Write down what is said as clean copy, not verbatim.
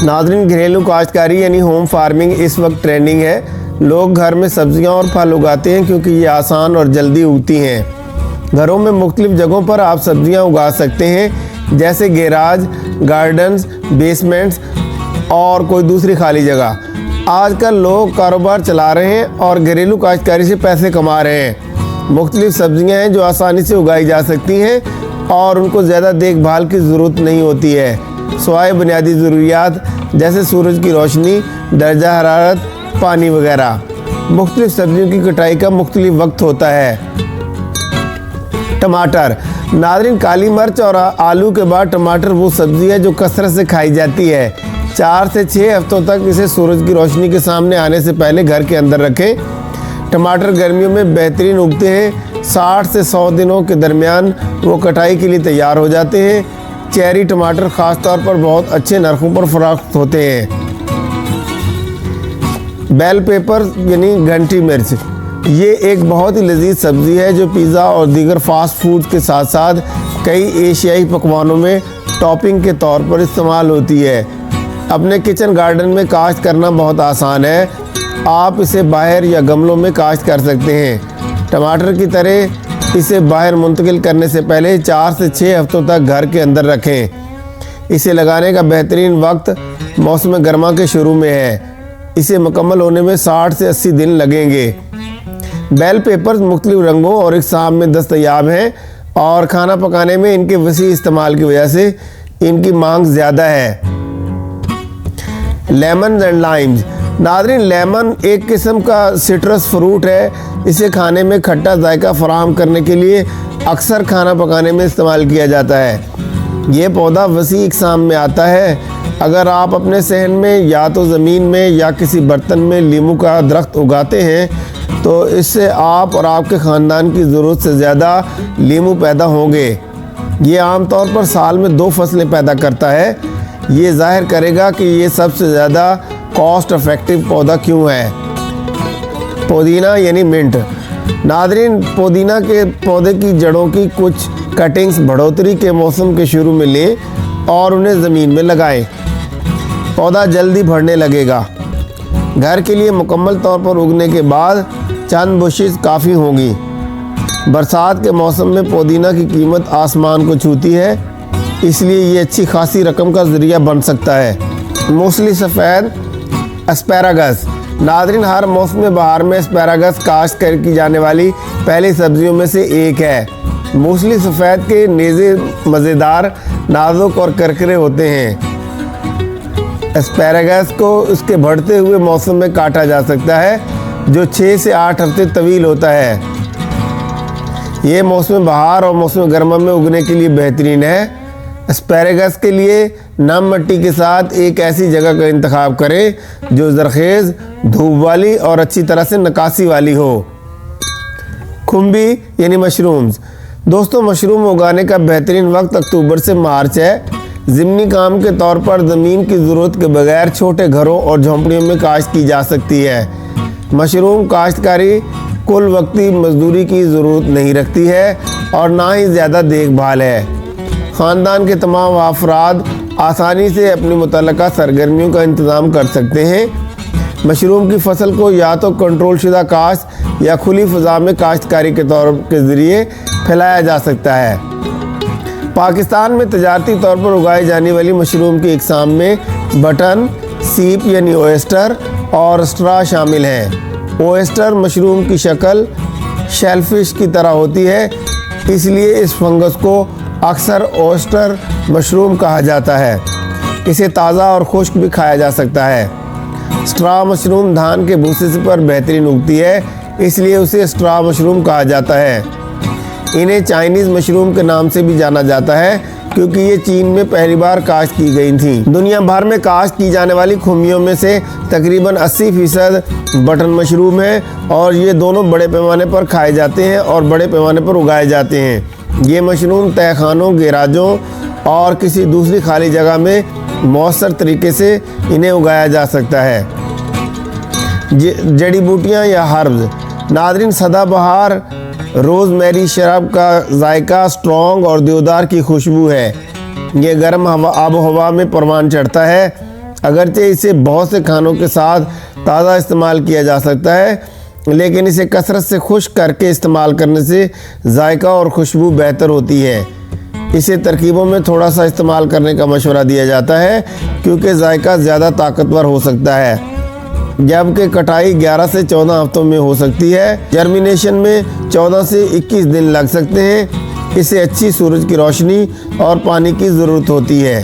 नाज़रीन, घरेलू काश्तकारी यानी होम फार्मिंग इस वक्त ट्रेंडिंग है। लोग घर में सब्जियां और फल उगाते हैं क्योंकि ये आसान और जल्दी उगती हैं। घरों में मुख्तलिफ जगहों पर आप सब्जियां उगा सकते हैं, जैसे गैराज, गार्डन्स, बेसमेंट्स और कोई दूसरी खाली जगह। आजकल लोग कारोबार चला रहे हैं और घरेलू काश्तकारी से पैसे कमा रहे हैं। मुख्तलिफ सब्जियां हैं जो आसानी से उगाई जा सकती हैं और उनको ज़्यादा देखभाल की ज़रूरत नहीं होती है, सिवाय बुनियादी ज़रूरियात जैसे सूरज की रोशनी, दर्जा हरारत, पानी वगैरह। मुख्तलिफ सब्जियों की कटाई का मुख्तलिफ वक्त होता है। टमाटर। नाज़रीन, काली मिर्च और आलू के बाद टमाटर वो सब्ज़ी है जो कसरत से खाई जाती है। 4 से 6 हफ्तों तक इसे सूरज की रोशनी के सामने आने से पहले घर के अंदर रखें। टमाटर गर्मियों में बेहतरीन उगते हैं। 60 से 100 दिनों के दरमियान वो कटाई के लिए तैयार हो जाते हैं। चेरी टमाटर ख़ास तौर पर बहुत अच्छे नरखों पर फरोख्त होते हैं। बेल पेपर यानी घंटी मिर्च, ये एक बहुत ही लजीज सब्ज़ी है जो पिज़्ज़ा और दीगर फास्ट फूड के साथ साथ कई एशियाई पकवानों में टॉपिंग के तौर पर इस्तेमाल होती है। अपने किचन गार्डन में काश्त करना बहुत आसान है। आप इसे बाहर या गमलों में काश्त कर सकते हैं। टमाटर की तरह इसे बाहर मुंतकिल करने से पहले 4 से 6 हफ्तों तक घर के अंदर रखें। इसे लगाने का बेहतरीन वक्त मौसम गर्मा के शुरू में है। इसे मुकम्मल होने में 60 से 80 दिन लगेंगे। बेल पेपर्स मुख्तलिफ रंगों और इक़साम में दस्तयाब हैं और खाना पकाने में इनके वसी इस्तेमाल की वजह से इनकी मांग ज़्यादा है। Lemon and Lyme's. नाज़रीन, लेमन एक किस्म का सिट्रस फ्रूट है। इसे खाने में खट्टा जायका फराहम करने के लिए अक्सर खाना पकाने में इस्तेमाल किया जाता है। ये पौधा वसी इक़साम में आता है। अगर आप अपने सहन में या तो ज़मीन में या किसी बर्तन में लीमू का दरख्त उगाते हैं तो इससे आप और आपके ख़ानदान की ज़रूरत से ज़्यादा लीमू पैदा होंगे। ये आमतौर पर साल में 2 फसलें पैदा करता है। ये ज़ाहिर करेगा कि ये सबसे ज़्यादा कॉस्ट इफ़ेक्टिव पौधा क्यों है। पुदीना यानी मिंट। नाज़रीन, पुदीना के पौधे की जड़ों की कुछ कटिंग्स बढ़ोतरी के मौसम के शुरू में लें और उन्हें ज़मीन में लगाएं। पौधा जल्दी बढ़ने लगेगा। घर के लिए मुकम्मल तौर पर उगने के बाद चंद बुशेस काफ़ी होंगी। बरसात के मौसम में पुदीना की कीमत आसमान को छूती है, इसलिए ये अच्छी खासी रकम का ज़रिया बन सकता है। मूसली सफ़ेद एस्पैरागस। नाज़रीन, हर मौसम बहार में एस्पैरागस काश्त की जाने वाली पहली सब्जियों में से एक है। मूसली सफ़ेद के नेज़े मज़ेदार, नाजुक और करकरे होते हैं। एस्पैरागस को उसके बढ़ते हुए मौसम में काटा जा सकता है जो 6 से 8 हफ्ते तवील होता है। ये मौसम बहार और मौसम गर्मा में उगने के लिए बेहतरीन है। एस्पैरागस के लिए नम मिट्टी के साथ एक ऐसी जगह का इंतखाब करें जो ज़रखेज़, धूप वाली और अच्छी तरह से नकासी वाली हो। खुम्बी यानी मशरूम्स। दोस्तों, मशरूम उगाने का बेहतरीन वक्त अक्टूबर से मार्च है। ज़िमनी काम के तौर पर ज़मीन की ज़रूरत के बगैर छोटे घरों और झोंपड़ियों में काश्त की जा सकती है। मशरूम काश्तकारी कुल वक्ती मजदूरी की ज़रूरत नहीं रखती है और ना ही ज़्यादा देखभाल है। ख़ानदान के तमाम अफराद आसानी से अपनी मुतल्लका सरगर्मियों का इंतज़ाम कर सकते हैं। मशरूम की फसल को या तो कंट्रोल शुदा काश्त या खुली फ़ज़ा में काश्तकारी के तौर के ज़रिए फैलाया जा सकता है। पाकिस्तान में तजारती तौर पर उगाई जाने वाली मशरूम की इक़साम में बटन, सीप यानी ओएस्टर और स्ट्रा शामिल हैं। ओएस्टर मशरूम की शक्ल शेलफिश की तरह होती है, इसलिए इस फंगस को अक्सर ओएस्टर मशरूम कहा जाता है। इसे ताज़ा और खुश्क भी खाया जा सकता है। स्ट्रा मशरूम धान के भूसे पर बेहतरीन उगती है, इसलिए उसे स्ट्रा मशरूम कहा जाता है। इन्हें चाइनीज़ मशरूम के नाम से भी जाना जाता है क्योंकि ये चीन में पहली बार काश्त की गई थी। दुनिया भर में काश्त की जाने वाली खुम्बियों में से तकरीबन 80% बटन मशरूम है और ये दोनों बड़े पैमाने पर खाए जाते हैं और बड़े पैमाने पर उगाए जाते हैं। ये मशरूम तहखानों, गैराजों और किसी दूसरी खाली जगह में मौसर तरीके से इन्हें उगाया जा सकता है। जड़ी बूटियाँ या हर्ब्स। नाज़रीन, सदाबहार रोज़मेरी शराब का जायका स्ट्रॉन्ग और देवदार की खुशबू है। ये गर्म आब हवा में परवान चढ़ता है। अगरचे इसे बहुत से खानों के साथ ताज़ा इस्तेमाल किया जा सकता है, लेकिन इसे कसरत से खुश्क करके इस्तेमाल करने से जायका और खुशबू बेहतर होती है। इसे तरकीबों में थोड़ा सा इस्तेमाल करने का मशवरा दिया जाता है क्योंकि जायका ज़्यादा ताकतवर हो सकता है, जबकि कटाई 11 से 14 हफ्तों में हो सकती है। जर्मिनेशन में 14 से 21 दिन लग सकते हैं। इसे अच्छी सूरज की रोशनी और पानी की ज़रूरत होती है।